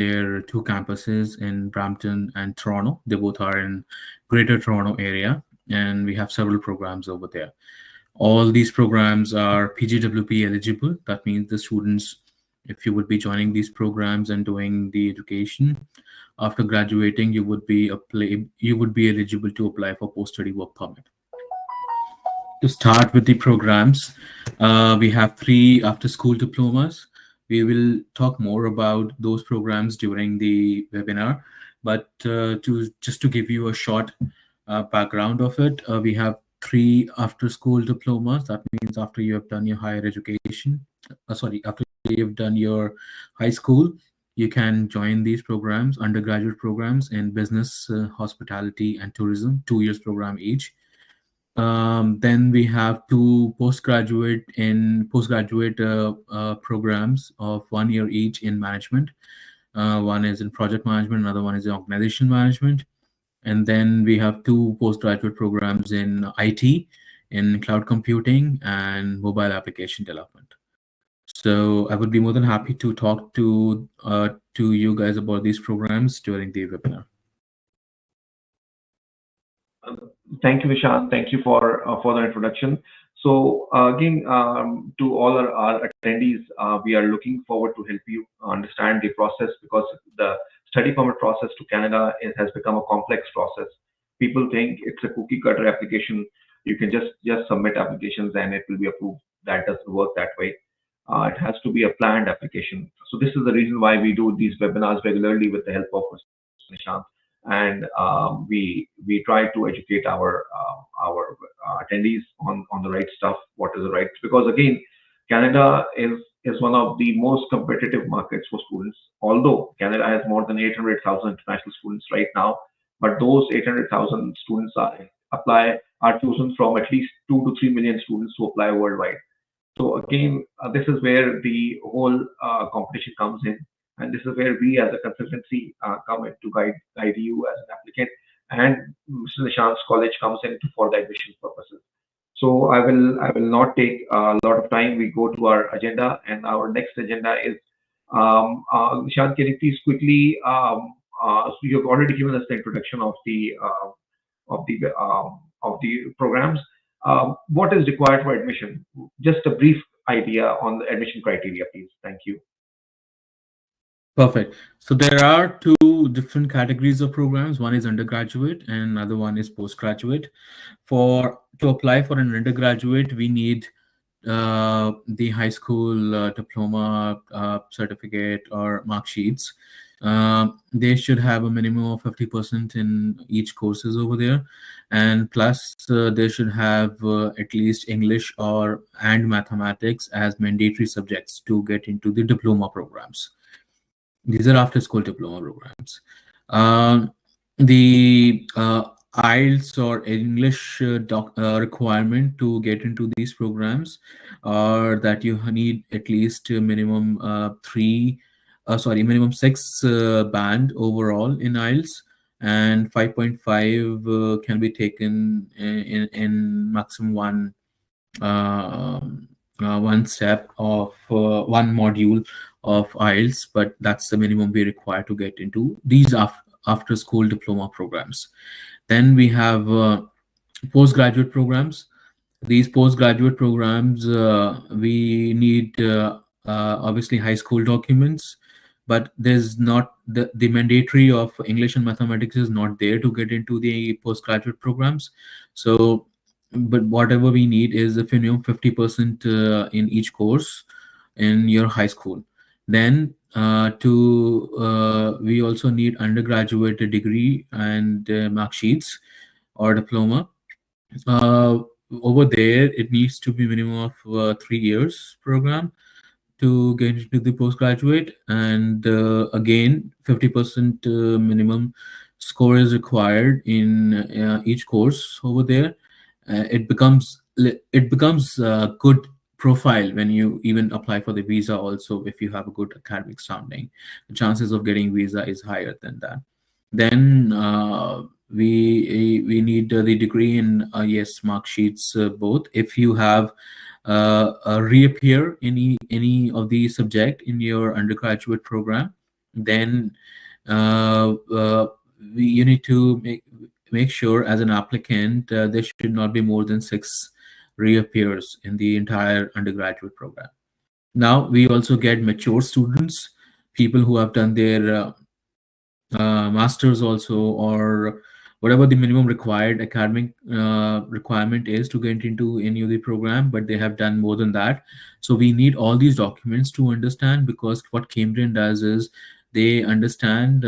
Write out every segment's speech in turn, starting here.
their two campuses in Brampton and Toronto. They both are in Greater Toronto area, and we have several programs over there. All these programs are PGWP eligible. That means the students, if you would be joining these programs and doing the education, after graduating, you would be eligible to apply for post-study work permit. To start with the programs, we have three after-school diplomas. We will talk more about those programs during the webinar, but to just to give you a short background of it, we have three after-school diplomas. That means after you have done your higher education, after you've done your high school, you can join these programs, undergraduate programs in business, hospitality, and tourism, 2 years program each. Then we have two postgraduate programs of 1 year each in management. One is in project management, another one is in organization management. And then we have two postgraduate programs in IT, in cloud computing and mobile application development. So I would be more than happy to talk to you guys about these programs during the webinar. Thank you, Nishant. Thank you for the introduction. So again, to all our attendees, we are looking forward to help you understand the process, because the study permit process to Canada has become a complex process. People think it's a cookie cutter application. You can just submit applications and it will be approved. That doesn't work that way. It has to be a planned application. So this is the reason why we do these webinars regularly with the help of Nishant, and we try to educate our attendees on the right stuff, what is the right, because again, Canada is one of the most competitive markets for students. Although Canada has more than 800,000 international students right now, but those 800,000 students are chosen from at least 2 to 3 million students who apply worldwide. So again, this is where the whole competition comes in, and this is where we as a consultancy come in to guide you as an applicant, and Mr. Nishant's college comes in for the admission purposes. So I will not take a lot of time. We go to our agenda, and our next agenda is Nishant. Can you please quickly? So you've already given us the introduction of the programs. What is required for admission? Just a brief idea on the admission criteria, please. Thank you. Perfect. So there are two different categories of programs. One is undergraduate and another one is postgraduate. To apply for an undergraduate, we need the high school diploma certificate or mark sheets. They should have a minimum of 50% in each courses over there, and plus they should have at least English and mathematics as mandatory subjects to get into the diploma programs. These are after school diploma programs. The IELTS or English requirement to get into these programs are that you need at least a minimum minimum 6 band overall in IELTS, and 5.5 can be taken in maximum one step of one module of IELTS, but that's the minimum we require to get into these after school diploma programs. Then we have postgraduate programs. These postgraduate programs, we need obviously high school documents, but there's not the mandatory of English and mathematics is not there to get into the postgraduate programs. So, but whatever we need is a minimum 50% in each course in your high school. Then we also need undergraduate degree and mark sheets or diploma. Over there, it needs to be minimum of 3 years program to get into the postgraduate, and again 50% minimum score is required in each course over there. It becomes a good profile when you even apply for the visa. Also, if you have a good academic sounding, the chances of getting visa is higher than that. Then we need the degree in yes, mark sheets both. If you have reappear any of the subject in your undergraduate program, then uh, uh, you need to make sure as an applicant there should not be more than six reappears in the entire undergraduate program. Now we also get mature students, people who have done their masters also, or whatever the minimum required academic requirement is to get into any of the program, but they have done more than that. So we need all these documents to understand, because what Cambrian does is they understand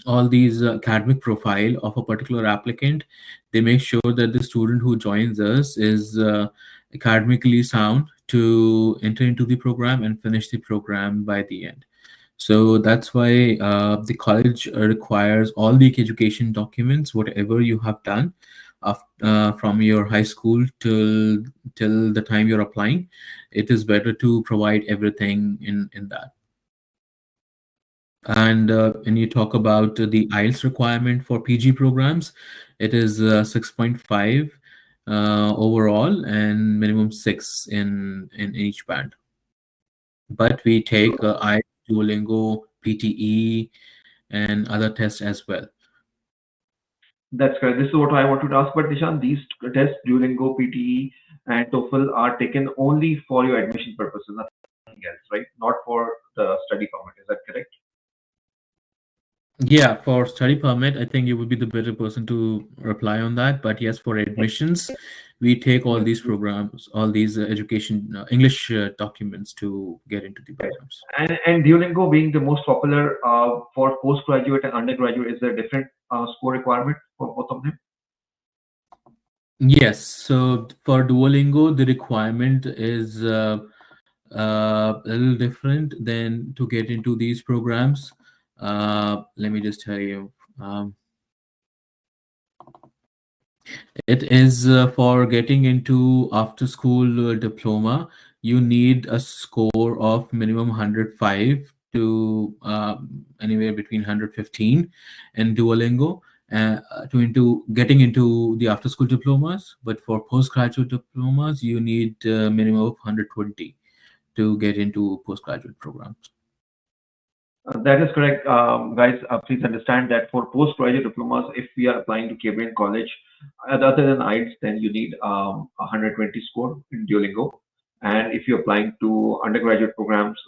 all these academic profile of a particular applicant. They make sure that the student who joins us is academically sound to enter into the program and finish the program by the end. So that's why the college requires all the education documents, whatever you have done from your high school till the time you're applying. It is better to provide everything in that. And when you talk about the IELTS requirement for PG programs, it is 6.5 overall and minimum 6 in each band. But we take IELTS, Duolingo, PTE, and other tests as well. That's correct. This is what I wanted to ask. But Dishan, these tests, Duolingo, PTE, and TOEFL are taken only for your admission purposes, nothing else, right? Not for the study permit. Is that correct? Yeah, for study permit, I think you would be the better person to reply on that. But yes, for admissions, we take all these programs, all these education English documents to get into the Okay. programs. And Duolingo being the most popular for postgraduate and undergraduate, is there a different score requirement for both of them? Yes, so for Duolingo, the requirement is a little different than to get into these programs. Let me just tell you. It is for getting into after school diploma, you need a score of minimum 105 to anywhere between 115 in Duolingo to into getting into the after school diplomas. But for postgraduate diplomas, you need minimum of 120 to get into postgraduate programs. That is correct, guys. Please understand that for postgraduate diplomas, if we are applying to Cambrian College, other than IELTS, then you need 120 score in Duolingo. And if you're applying to undergraduate programs,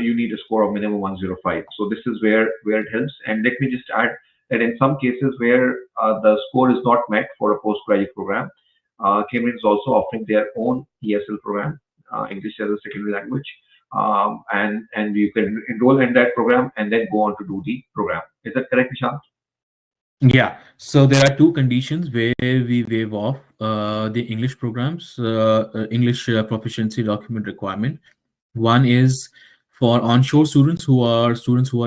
you need a score of minimum 105. So this is where it helps. And let me just add that in some cases where the score is not met for a postgraduate program, Cambrian is also offering their own ESL program, English as a secondary language, and you can enroll in that program and then go on to do the program. Is that correct, Nishant? Yeah, so there are two conditions where we waive off the English programs, English proficiency document requirement. One is for onshore students who are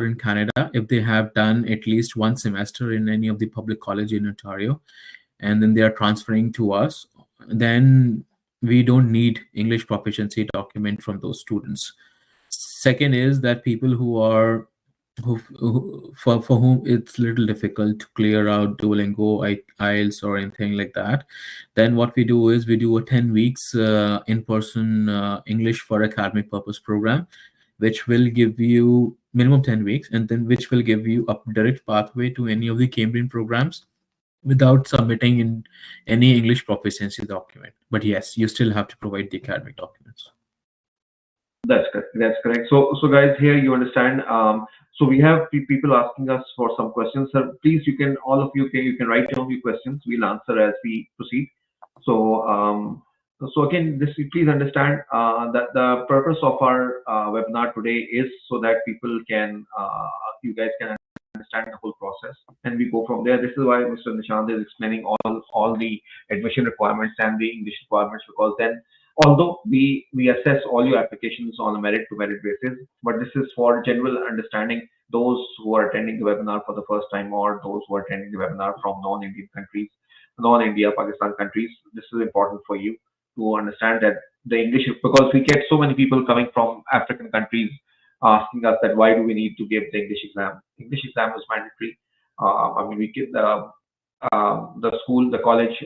in Canada, if they have done at least one semester in any of the public college in Ontario, and then they are transferring to us, then we don't need English proficiency document from those students. Second is that people for whom it's little difficult to clear out Duolingo, IELTS, or anything like that, then what we do is we do a 10 weeks in-person English for academic purpose program, which will give you minimum 10 weeks, and then which will give you a direct pathway to any of the Cambrian programs without submitting in any English proficiency document. But yes, you still have to provide the academic documents. That's correct. That's correct. So guys, here you understand. So we have people asking us for some questions. Sir, please, all of you can write down your questions. We'll answer as we proceed. So, so again, this please understand that the purpose of our webinar today is so that you guys can understand the whole process, and we go from there. This is why Mr. Nishant is explaining all the admission requirements and the English requirements, because then, although we assess all your applications on a merit to merit basis, but this is for general understanding. Those who are attending the webinar for the first time, or those who are attending the webinar from non-Indian countries, non-India, Pakistan countries, this is important for you to understand that the English, because we get so many people coming from African countries asking us that why do we need to give the English exam? English exam is mandatory. I mean, we get the school, the college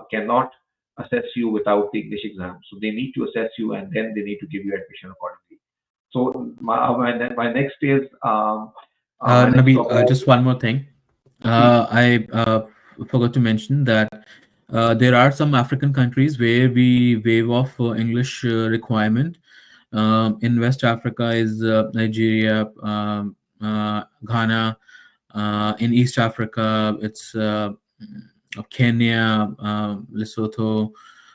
cannot assess you without the English exam. So they need to assess you, and then they need to give you admission accordingly. So my next is my next Nabil, topic. just one more thing. Please. I forgot to mention that there are some African countries where we waive off English requirement. In West Africa is Nigeria, Ghana. In East Africa, it's Kenya, Lesotho,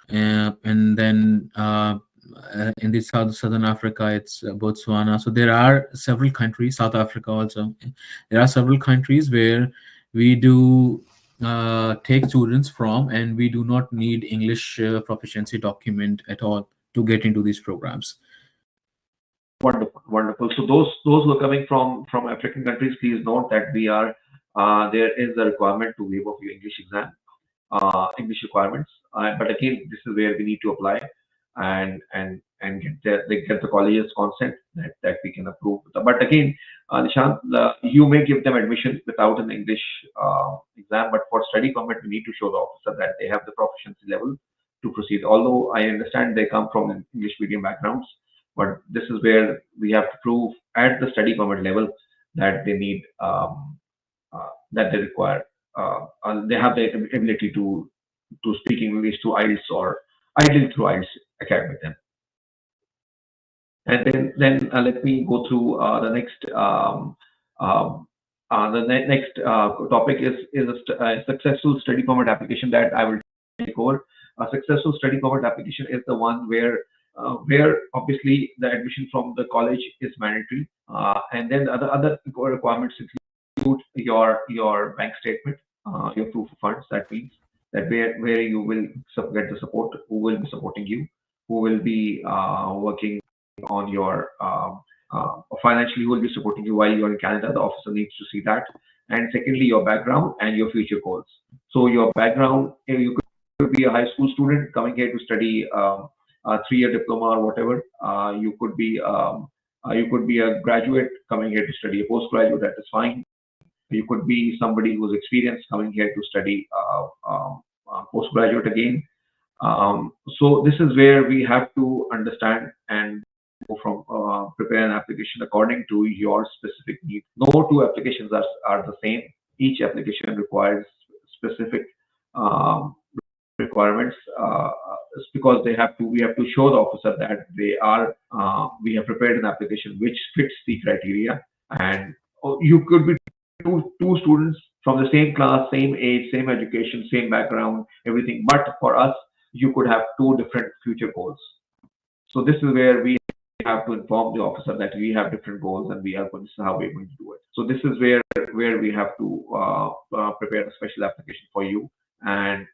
and then in the southern Africa, it's Botswana. So there are several countries, South Africa also. There are several countries where we do take students from, and we do not need English proficiency document at all to get into these programs. Wonderful, wonderful. So those who are coming from African countries, please note that we are there is a requirement to waive off your English exam, English requirements. But again, this is where we need to apply and get the college's consent that we can approve. But again, Nishant, you may give them admission without an English exam, but for study permit, we need to show the officer that they have the proficiency level to proceed. Although I understand they come from an English medium backgrounds, but this is where we have to prove at the study permit level that they need that they require they have the ability to speak English through IELTS or ideally through IELTS academic then. And then let me go through next topic is a successful study permit application that I will take over. A successful study permit application is the one where obviously the admission from the college is mandatory, and then the other requirements include your bank statement, your proof of funds. That means that where you will get the support, who will be supporting you, who will be working on your financially, who will be supporting you while you're in Canada. The officer needs to see that. And secondly, your background and your future goals. So your background, you could be a high school student coming here to study a 3-year diploma or whatever. You could be a graduate coming here to study a postgraduate. That is fine. You could be somebody who's experienced coming here to study postgraduate again. So this is where we have to understand and go from prepare an application according to your specific needs. No two applications are the same. Each application requires specific um, requirements because we have to show the officer that we have prepared an application which fits the criteria. And you could be two students from the same class, same age, same education, same background, everything, but for us you could have two different future goals. So this is where we have to inform the officer that we have different goals and this is how we're going to do it. So this is where we have to prepare a special application for you, and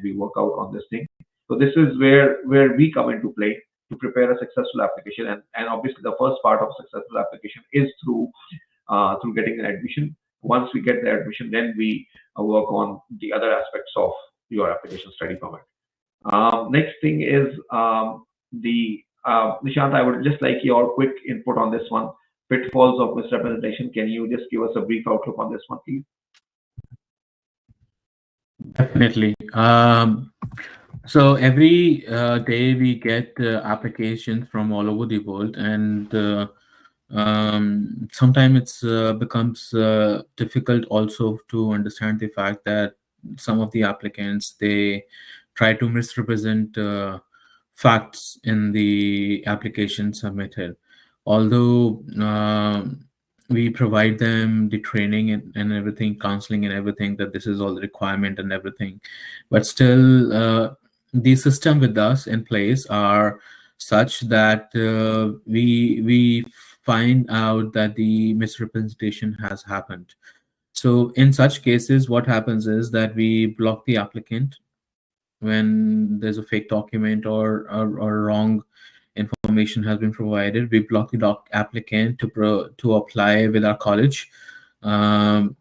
we work out on this thing. So this is where we come into play to prepare a successful application, and obviously the first part of successful application is through getting an admission. Once we get the admission, then we work on the other aspects of your application study permit. Next thing is the Nishant, I would just like your quick input on this one. Pitfalls of misrepresentation. Can you just give us a brief outlook on this one, please? Definitely. So every day we get applications from all over the world, and sometimes it becomes difficult also to understand the fact that some of the applicants, they try to misrepresent facts in the application submitted. Although we provide them the training and everything, counseling and everything, that this is all the requirement and everything, but still the system with us in place are such that we find out that the misrepresentation has happened. So in such cases, what happens is that we block the applicant when there's a fake document or wrong information has been provided. We block the applicant to apply with our college for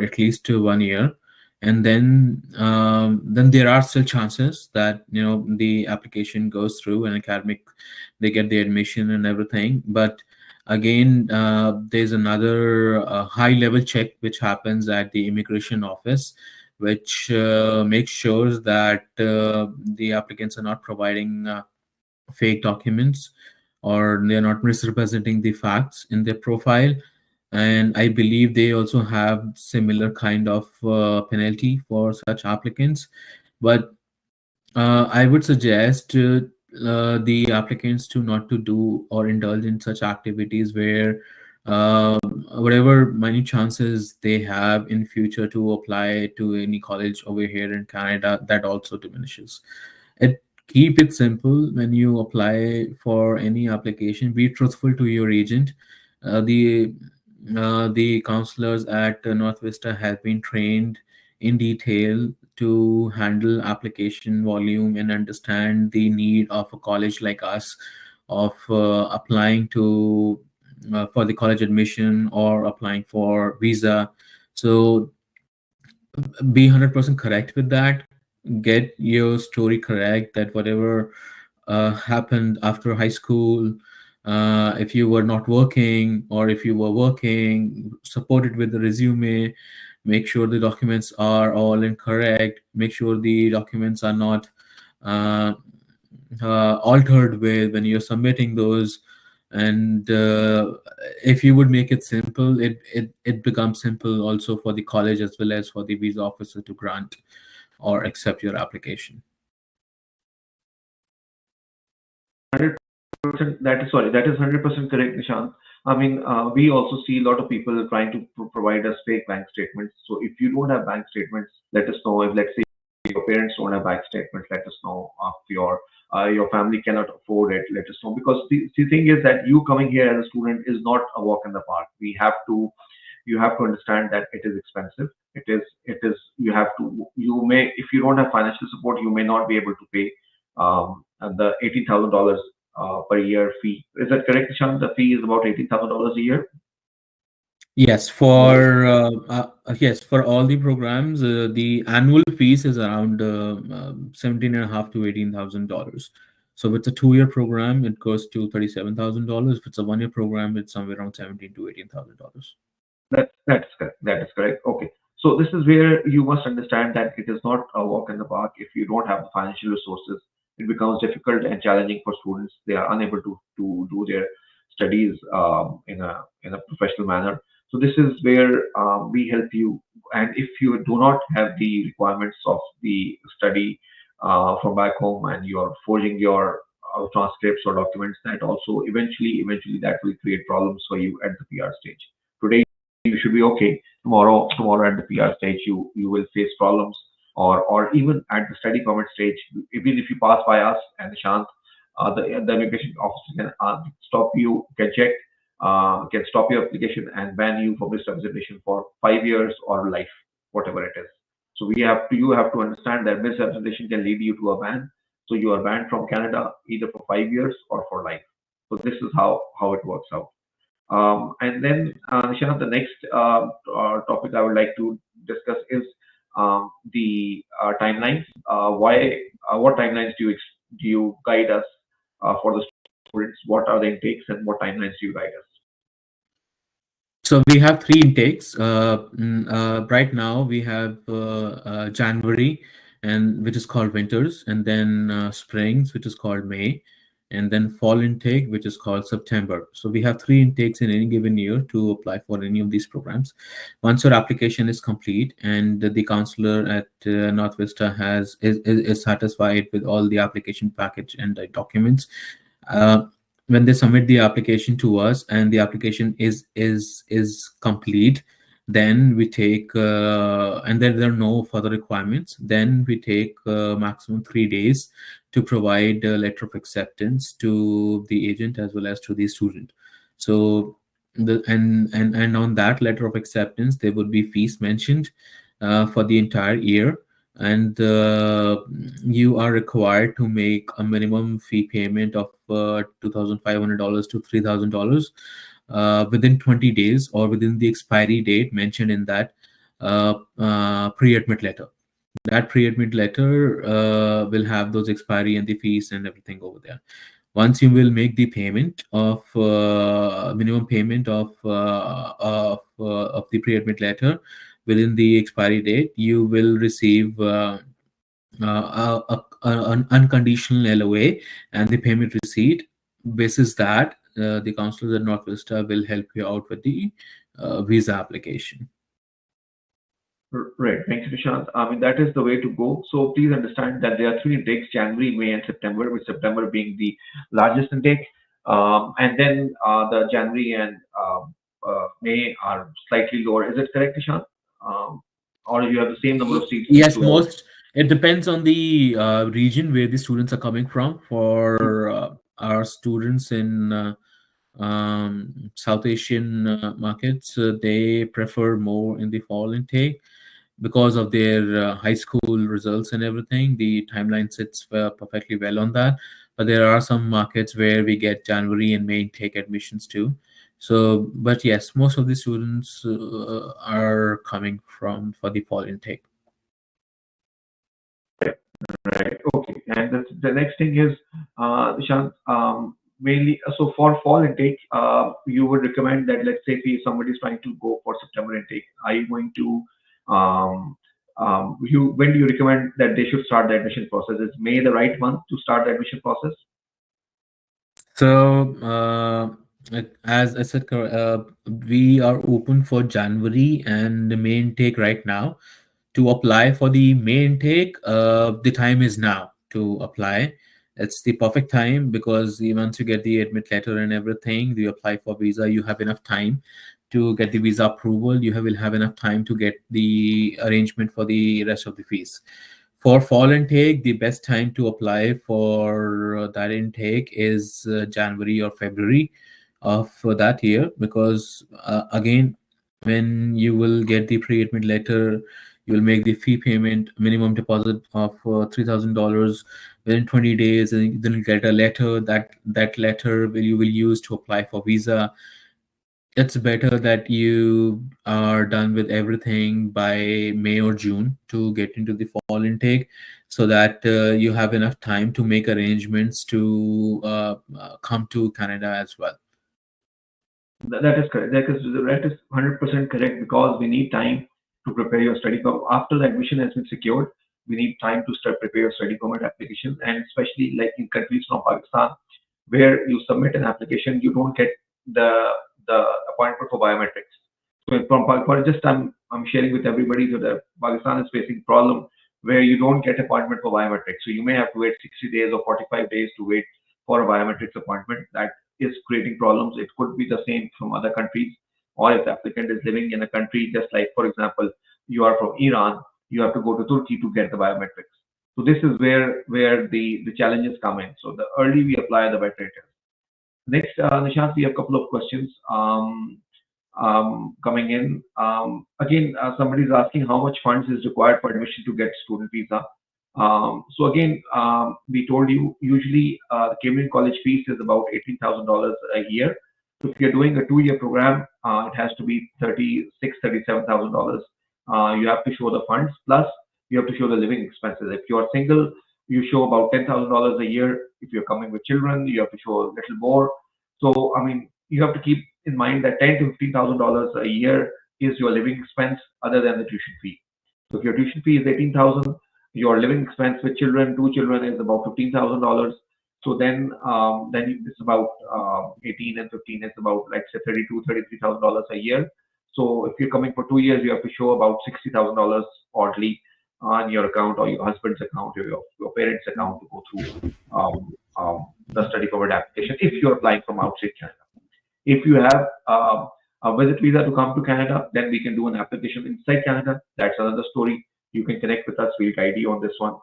at least 1 year, and then there are still chances that the application goes through and academic, they get the admission and everything. But again, there's another high level check which happens at the immigration office, which makes sure that the applicants are not providing fake documents, or they're not misrepresenting the facts in their profile. And I believe they also have similar kind of penalty for such applicants. But I would suggest the applicants to not to do or indulge in such activities where uh, whatever many chances they have in future to apply to any college over here in Canada, that also diminishes. It Keep it simple when you apply for any application. Be truthful to your agent. The counselors at North Vista have been trained in detail to handle application volume and understand the need of a college like us of applying to for the college admission or applying for visa. So be 100% correct with that. Get your story correct, that whatever happened after high school, if you were not working or if you were working, support it with the resume. Make sure the documents are all incorrect. Make sure the documents are not uh, altered with when you're submitting those. And if you would make it simple, it becomes simple also for the college as well as for the visa officer to grant or accept your application. 100%, that is 100% correct, Nishant. I mean, we also see a lot of people trying to provide us fake bank statements. So if you don't have bank statements, let us know. If, let's say, your parents don't have bank statements, let us know. If your family cannot afford it, let us know. Because the thing is that you coming here as a student is not a walk in the park. You have to understand that it is expensive. It is you have to you may, if you don't have financial support, you may not be able to pay the $18,000 per year fee. Is that correct, Nishan? The fee is about $18,000 a year. Yes, for all the programs, the annual fees is around 17 and a half to $18,000. So if it's a 2-year program, it goes to $37,000. If it's a 1-year program, it's somewhere around 17 to $18,000. That's correct. That is correct. Okay. So this is where you must understand that it is not a walk in the park. If you don't have the financial resources, it becomes difficult and challenging for students. They are unable to do their studies in a professional manner. So this is where we help you. And if you do not have the requirements of the study from back home, and you are forging your transcripts or documents, that also eventually that will create problems for you at the PR stage. Today you should be okay. Tomorrow at the PR stage, you will face problems, or even at the study permit stage. Even if you pass by us and Nishant, the immigration officer can stop you, can stop your application and ban you for misrepresentation for 5 years or life, whatever it is. So you have to understand that misrepresentation can lead you to a ban. So you are banned from Canada either for 5 years or for life. So this is how it works out. And then, Nishant, the next topic I would like to discuss is the timelines. What timelines do you guide us for the students? What are the intakes and what timelines do you guide us? So we have 3 intakes. Right now we have January, and which is called winters, and then springs, which is called May, and then fall intake, which is called September. So we have 3 intakes in any given year to apply for any of these programs. Once your application is complete and the counselor at North Vista is satisfied with all the application package and the documents, uh, when they submit the application to us and the application is complete, then we take and then there are no further requirements, then we take maximum 3 days to provide a letter of acceptance to the agent as well as to the student. So and on that letter of acceptance there would be fees mentioned for the entire year, and you are required to make a minimum fee payment of $2,500 to $3,000 within 20 days or within the expiry date mentioned in that pre-admit letter. That pre-admit letter will have those expiry and the fees and everything over there. Once you will make the payment of minimum payment of the pre-admit letter within the expiry date, you will receive an unconditional LOA and the payment receipt basis that, the counselors at North Vista will help you out with the visa application. Right. Thank you, Vishant. I mean, that is the way to go. So please understand that there are three intakes: January, May, and September, with September being the largest intake. And then the January and May are slightly lower. Is it correct, Vishant? Um, or you have the same number of seats in Yes, two? most it depends on the region where the students are coming from. For our students in South Asian markets, they prefer more in the fall intake because of their high school results and everything. The timeline sits perfectly well on that. But there are some markets where we get January and May intake admissions too. So, but yes, most of the students are coming from for the fall intake. Right. Okay. And the next thing is, Nishant, mainly, so for fall intake, you would recommend that, let's say, if somebody is trying to go for September intake, are you going to, when do you recommend that they should start the admission process? Is May the right month to start the admission process? So, as I said, we are open for January and the May intake right now. To apply for the May intake, the time is now to apply. It's the perfect time because once you get the admit letter and everything, you apply for visa, you have enough time to get the visa approval. Will have enough time to get the arrangement for the rest of the fees. For fall intake, the best time to apply for that intake is January or February of that year, because again, when you will get the pre-admit letter, you will make the fee payment minimum deposit of $3,000 within 20 days, and then you get a letter. That letter will you will use to apply for visa. It's better that you are done with everything by May or June to get into the fall intake, so that you have enough time to make arrangements to come to Canada as well. That is correct. That is 100% correct, because we need time to prepare your study permit. After the admission has been secured, we need time to start prepare your study permit application, and especially like in countries from Pakistan, where you submit an application, you don't get the the appointment for biometrics. So for just I'm sharing with everybody that Pakistan is facing problem where you don't get appointment for biometrics. So you may have to wait 60 days or 45 days to wait for a biometrics appointment. That is creating problems. It could be the same from other countries, or if the applicant is living in a country, just like for example, you are from Iran, you have to go to Turkey to get the biometrics. So this is where the challenges come in. So the early we apply, the better it is. Next, Nishant, we have a couple of questions coming in. Again, somebody is asking how much funds is required for admission to get student visa. So again, we told you usually the Cambridge College fees is about $18,000 a year. So if you're doing a 2-year program, it has to be $37,000. You have to show the funds, plus you have to show the living expenses. If you are single, you show about $10,000 a year. If you're coming with children, you have to show a little more. So I mean, you have to keep in mind that $10,000 to $15,000 a year is your living expense other than the tuition fee. So if your tuition fee is 18,000, your living expense with children, 2 children, is about $15,000. So then it's about 18 and 15. It's about, like, say, $33,000 a year. So if you're coming for 2 years, you have to show about $60,000 oddly on your account, or your husband's account, or your parents' account, to go through the study permit application if you're applying from outside Canada. If you have a visit visa to come to Canada, then we can do an application inside Canada. That's another story. You can connect with us. We'll guide you on this one.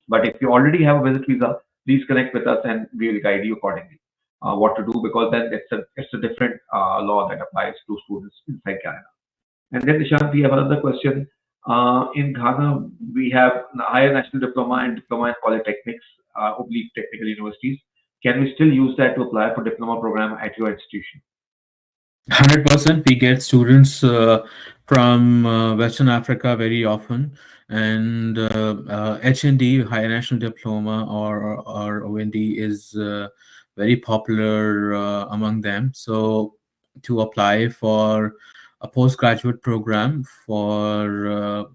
But if you already have a visit visa, please connect with us and we will guide you accordingly what to do, because then it's a different law that applies to students inside Canada. And then, Nishant, we have another question. In Ghana, we have higher national diploma and diploma in polytechnics, oblique technical universities. Can we still use that to apply for diploma program at your institution? 100%. We get students from Western Africa very often, and HND, Higher National Diploma, or OND, is very popular among them. So to apply for a postgraduate program, for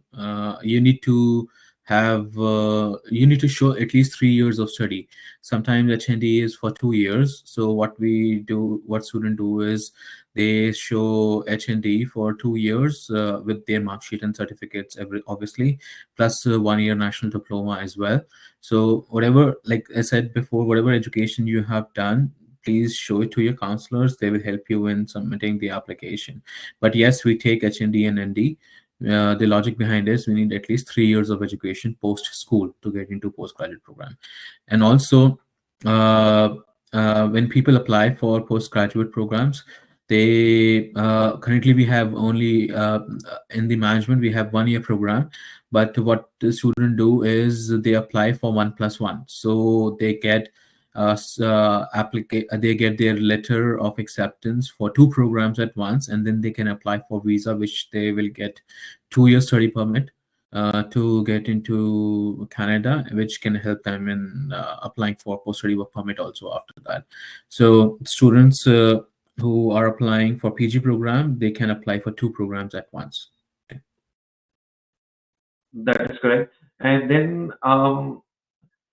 you need to have you need to show at least 3 years of study. Sometimes HND is for 2 years. So what students do is they show HND for 2 years with their mark sheet and certificates, obviously, plus 1 year national diploma as well. So whatever, like I said before, whatever education you have done, please show it to your counselors. They will help you in submitting the application. But yes, we take HND and ND. The logic behind is we need at least 3 years of education post school to get into postgraduate program. And also, uh, when people apply for postgraduate programs, they currently we have only in the management we have 1 year program, but what the student do is they apply for 1+1, so they get they get their letter of acceptance for two programs at once, and then they can apply for visa, which they will get 2 year study permit to get into Canada, which can help them in applying for post-study work permit also after that. So students who are applying for PG program, they can apply for two programs at once. That is correct. And then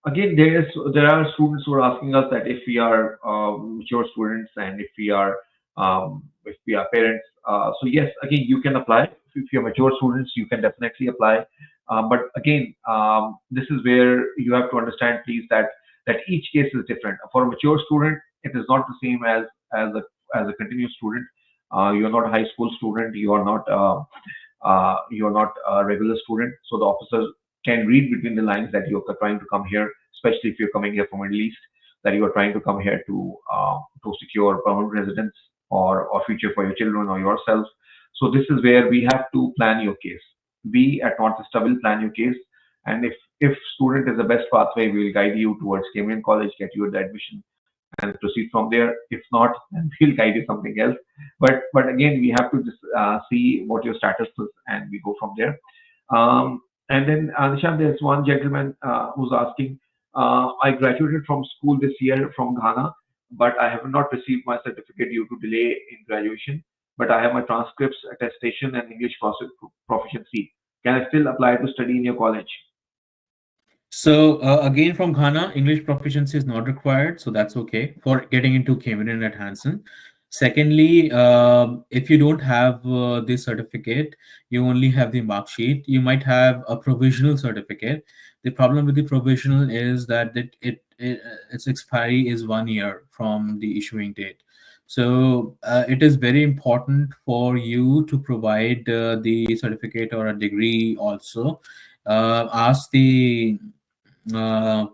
again, there are students who are asking us that if we are mature students and if we are parents. So yes, again, you can apply. If you're mature students, you can definitely apply. But again, this is where you have to understand, please, that each case is different. For a mature student, it is not the same as a continuous student. You are not a high school student. You are not a regular student. So the officers can read between the lines that you're trying to come here, especially if you're coming here from Middle East, that you are trying to come here to secure permanent residence or future for your children or yourself. So this is where we have to plan your case. We at Northvista will plan your case, and if student is the best pathway, we will guide you towards Cambridge College, get you the admission, and proceed from there. If not, then we'll guide you something else. But again, we have to just see what your status is, and we go from there. And then Nishant, there's one gentleman who's asking, I graduated from school this year from Ghana, but I have not received my certificate due to delay in graduation. But I have my transcripts, attestation, and English proficiency. Can I still apply to study in your college? So again, from Ghana, English proficiency is not required, so that's okay for getting into Cameron at Hanson. Secondly, if you don't have this certificate, you only have the mark sheet. You might have a provisional certificate. The problem with the provisional is that its expiry is 1 year from the issuing date. So it is very important for you to provide the certificate or a degree also. Ask the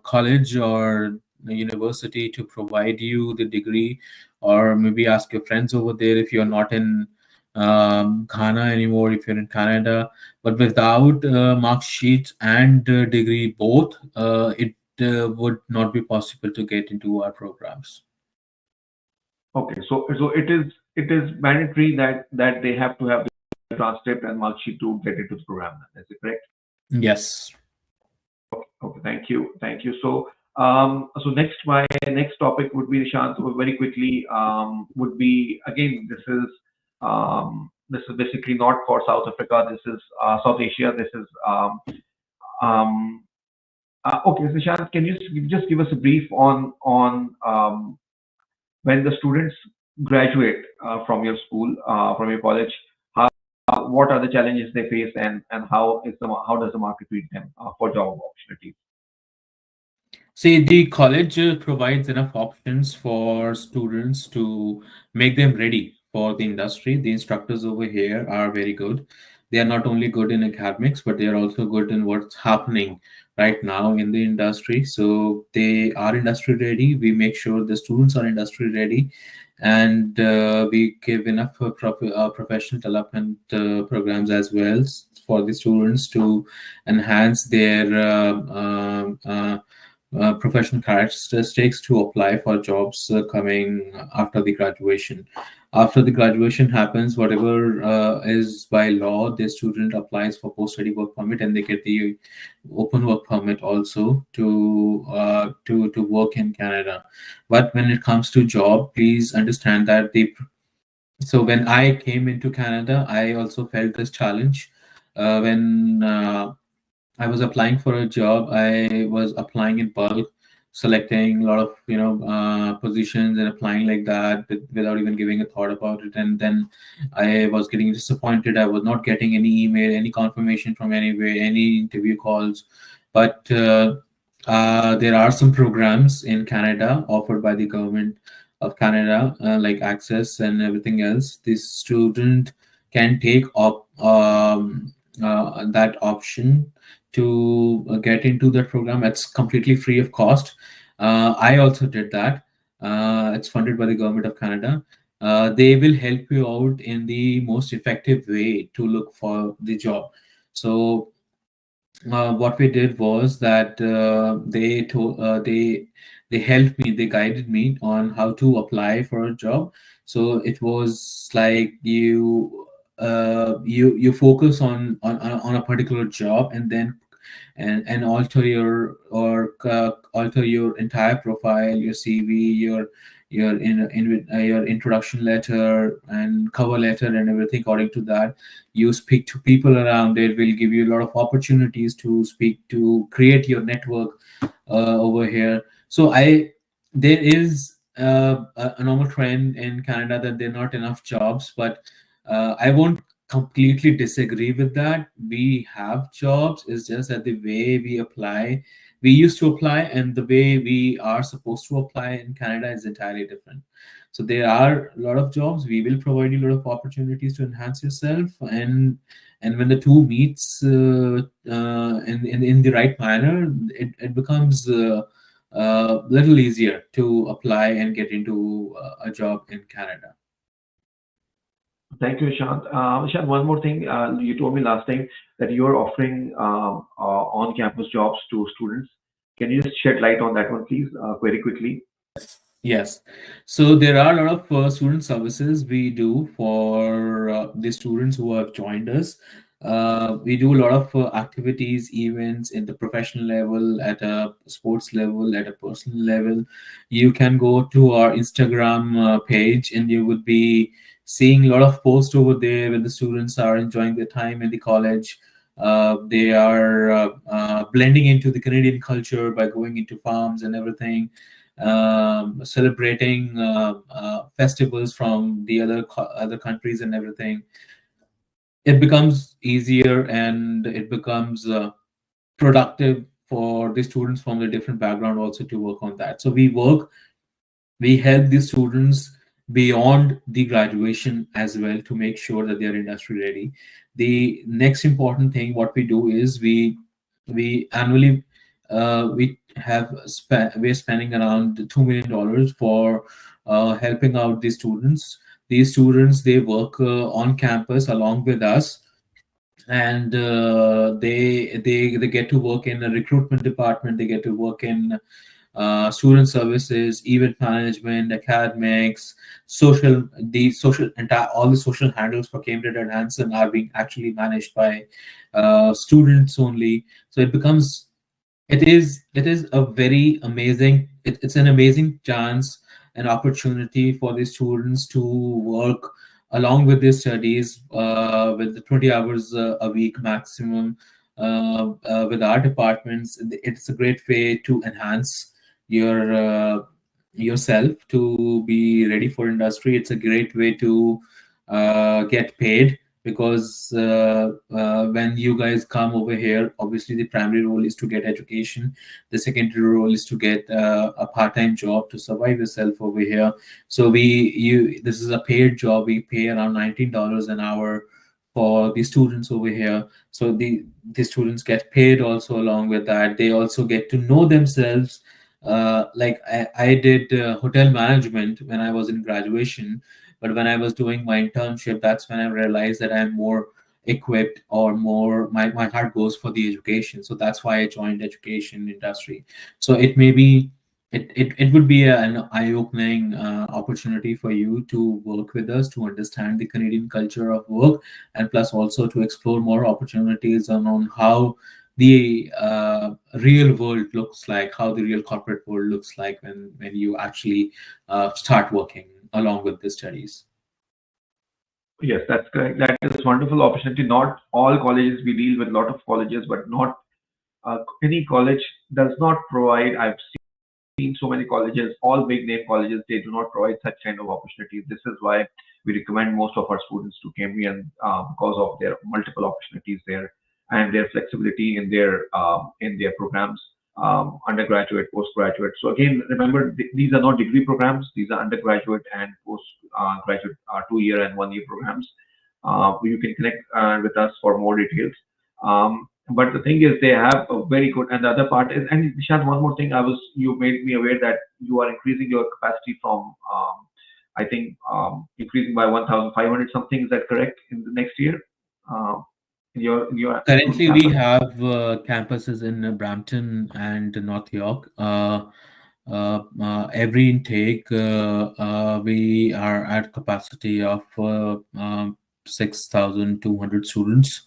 college or the university to provide you the degree, or maybe ask your friends over there if you're not in Ghana anymore, if you're in Canada. But without mark sheets and degree both, it would not be possible to get into our programs. Okay, so it is mandatory that they have to have the transcript and mark sheet to get into the program. Is it correct? Yes. Okay, thank you. So next, my next topic would be, Nishant, very quickly, would be, again, this is basically not for South Africa. This is South Asia. This is um, okay, Nishant, can you just give us a brief on when the students graduate from your school, from your college, how, what are the challenges they face, and how does the market treat them for job opportunities? See, the college provides enough options for students to make them ready for the industry. The instructors over here are very good. They are not only good in academics, but they are also good in what's happening right now in the industry. So they are industry ready. We make sure the students are industry ready, and we give enough professional development programs as well for the students to enhance their professional characteristics to apply for jobs coming after the graduation. After the graduation happens, whatever is by law, the student applies for post-study work permit, and they get the open work permit also to work in Canada. But when it comes to job, please understand that so when I came into Canada, I also felt this challenge when I was applying for a job. I was applying in bulk, selecting a lot of positions and applying like that without even giving a thought about it. And then I was getting disappointed. I was not getting any email, any confirmation from anywhere, any interview calls. But there are some programs in Canada offered by the government of Canada, like Access and everything else. This student can take up that option to get into that program. It's completely free of cost. I also did that. It's funded by the government of Canada. They will help you out in the most effective way to look for the job. So what we did was that they helped me, they guided me on how to apply for a job. So it was like you focus on a particular job, and then and alter alter your entire profile, your CV, your introduction letter and cover letter and everything. According to that, you speak to people around it, will give you a lot of opportunities to speak to, create your network over here. So I there is a normal trend in Canada that there are not enough jobs, but I won't completely disagree with that. We have jobs. It's just that the way we apply, we used to apply, and the way we are supposed to apply in Canada is entirely different. So there are a lot of jobs. We will provide you a lot of opportunities to enhance yourself, and when the two meets in the right manner, it becomes a little easier to apply and get into a job in Canada. Thank you, Ishant. Ishant, one more thing. You told me last time that you're offering on-campus jobs to students. Can you just shed light on that one, please, very quickly? Yes. So there are a lot of student services we do for the students who have joined us. We do a lot of activities, events in the professional level, at a sports level, at a personal level. You can go to our Instagram page, and you would be seeing a lot of posts over there where the students are enjoying their time in the college. They are blending into the Canadian culture by going into farms and everything, celebrating festivals from the other countries and everything. It becomes easier, and it becomes productive for the students from the different background also to work on that. So we help the students beyond the graduation as well to make sure that they are industry ready. The next important thing what we do is we annually we're spending around $2 million for helping out these students. These students, they work on campus along with us, and they get to work in a recruitment department. They get to work in student services, event management, academics, social entire all the social handles for Cambridge and Hanson are being actually managed by students only. So it is a very amazing, it's an amazing chance and opportunity for the students to work along with their studies with the 20 hours a week maximum with our departments. It's a great way to enhance your yourself to be ready for industry. It's a great way to get paid, because when you guys come over here, obviously the primary role is to get education. The secondary role is to get a part-time job to survive yourself over here. So this is a paid job. We pay around $19 an hour for the students over here. So the students get paid also. Along with that, they also get to know themselves. Like I did hotel management when I was in graduation, but when I was doing my internship, that's when I realized that I'm more equipped, or more my heart goes for the education. So that's why I joined education industry. So it may be it would be an eye-opening opportunity for you to work with us, to understand the Canadian culture of work, and plus also to explore more opportunities on how the real world looks like, how the real corporate world looks like when you actually start working along with the studies. Yes, that's correct. That is wonderful opportunity. Not all colleges, we deal with a lot of colleges, but not any college does not provide. I've seen so many colleges, all big name colleges, they do not provide such kind of opportunities. This is why we recommend most of our students to Cambrian because of their multiple opportunities there and their flexibility in their programs, undergraduate, postgraduate. So again, remember these are not degree programs; these are undergraduate and postgraduate 2 year and 1 year programs. You can connect with us for more details. But the thing is, they have a very good. And the other part is, and Nishant, one more thing, you made me aware that you are increasing your capacity from, I think, increasing by 1,500 something. Is that correct? In the next year, in your Currently, we campus. have campuses in Brampton and North York. Every intake, we are at capacity of 6,200 students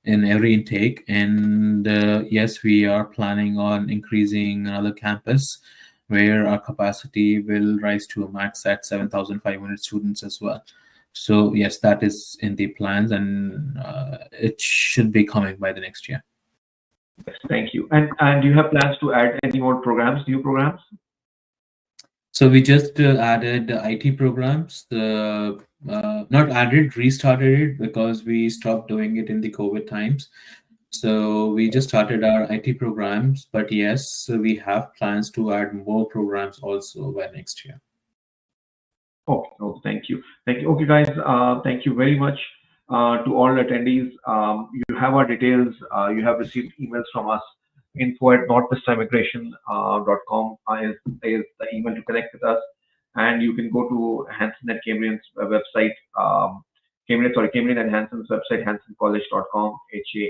in every intake. And yes, we are planning on increasing another campus where our capacity will rise to a max at 7,500 students as well. So yes, that is in the plans, and it should be coming by the next year. Yes, thank you. And do you have plans to add any more programs, new programs? So we just added IT programs. Not added, restarted it because we stopped doing it in the COVID times. So we just started our IT programs, but yes, so we have plans to add more programs also by next year. Okay, okay, thank you. Thank you. Okay, guys, thank you very much to all attendees. You have our details. You have received emails from us. Info at northwestimmigration.com is the email to connect with us. And you can go to Hanson at Cambrian's website, Cambrian and Hanson's website, hansoncollege.com,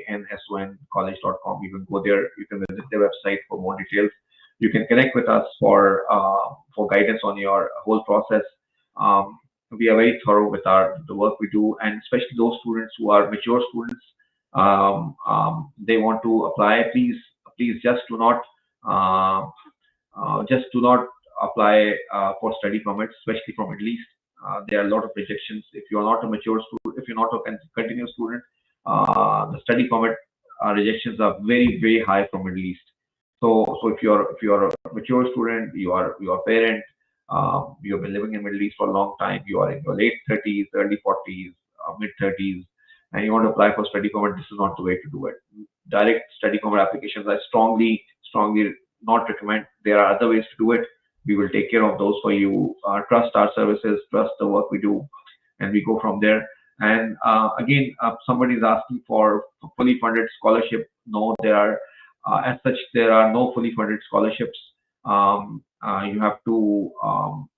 HANSON college.com. You can go there. You can visit their website for more details. You can connect with us for guidance on your whole process. We are very thorough with the work we do, and especially those students who are mature students. They want to apply. Please just do not apply for study permits, especially from Middle East. There are a lot of rejections. If you are not a mature student, if you're not a continuous student, the study permit rejections are very high from Middle East. So if you're a mature student, you are parent, you have been living in Middle East for a long time, you are in your late 30s, early 40s, mid 30s, and you want to apply for study permit, this is not the way to do it. Direct study permit applications, I strongly not recommend. There are other ways to do it. We will take care of those for you. Trust our services, trust the work we do, and we go from there. And again, somebody is asking for fully funded scholarship. No, as such, there are no fully funded scholarships. You have to.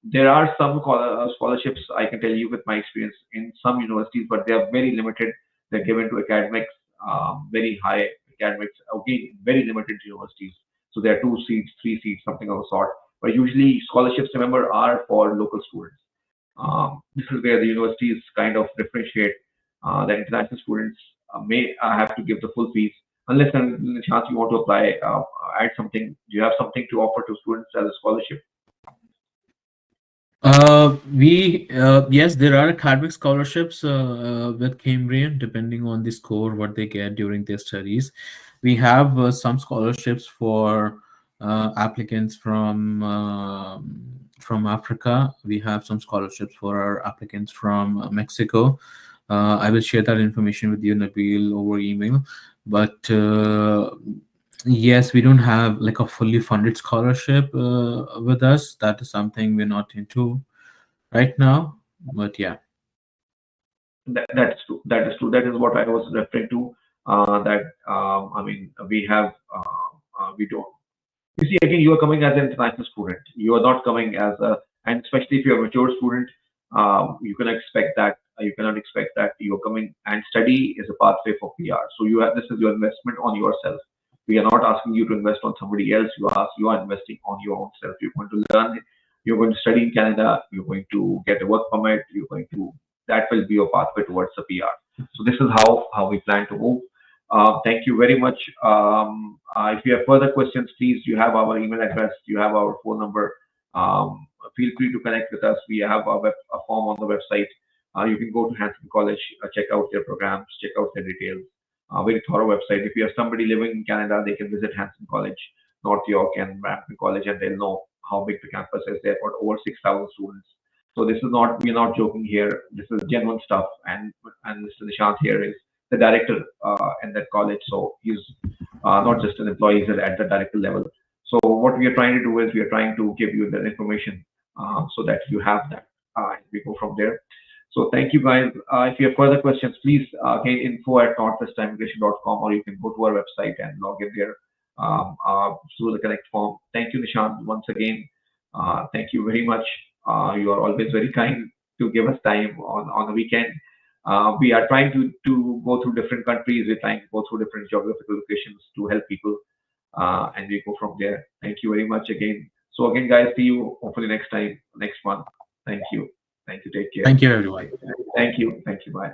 There are some scholarships, I can tell you with my experience in some universities, but they are very limited. They're given to academics, very high academics. Again, very limited universities. So there are 2 seats, 3 seats, something of the sort. But usually scholarships, remember, are for local students. This is where the universities kind of differentiate. That international students may have to give the full fees unless and the chance you want to apply, add something. Do you have something to offer to students as a scholarship? Yes, there are academic scholarships with Cambrian, depending on the score what they get during their studies. We have some scholarships for applicants from Africa. We have some scholarships for our applicants from Mexico. I will share that information with you, Nabil, over email. But yes, we don't have like a fully funded scholarship with us. That is something we're not into right now. But yeah. That is true. That is true. That is what I was referring to. I mean, we don't. You see, again, you are coming as an international student. You are not coming as and especially if you're a mature student, you can expect that. You cannot expect that you are coming and study is a pathway for PR. So this is your investment on yourself. We are not asking you to invest on somebody else. You are investing on your own self. You're going to learn. You're going to study in Canada. You're going to get a work permit. That will be your pathway towards the PR. So this is how we plan to move. Thank you very much. If you have further questions, please, you have our email address, you have our phone number. Feel free to connect with us. We have a form on the website. You can go to Hanson College, check out their programs, check out their details. very thorough website. If you have somebody living in Canada, they can visit Hanson College, North York, and Brampton College, and they'll know how big the campus is. They've got over 6,000 students. So this is not, we're not joking here. This is genuine stuff. And Mr. Nishant here is the director in that college. So he's not just an employee, he's at the director level. So what we are trying to do is we are trying to give you that information so that you have that. We go from there. So thank you guys. If you have further questions, please again info@northwestimmigration.com, or you can go to our website and log in there through the connect form. Thank you, Nishant, once again. Thank you very much. You are always very kind to give us time on the weekend. We are trying to go through different countries. We're trying to go through different geographical locations to help people, and we go from there. Thank you very much again. So again, guys, see you hopefully next time, next month. Thank you. Thank you. Take care. Thank you, everyone. Thank you. Thank you. Bye.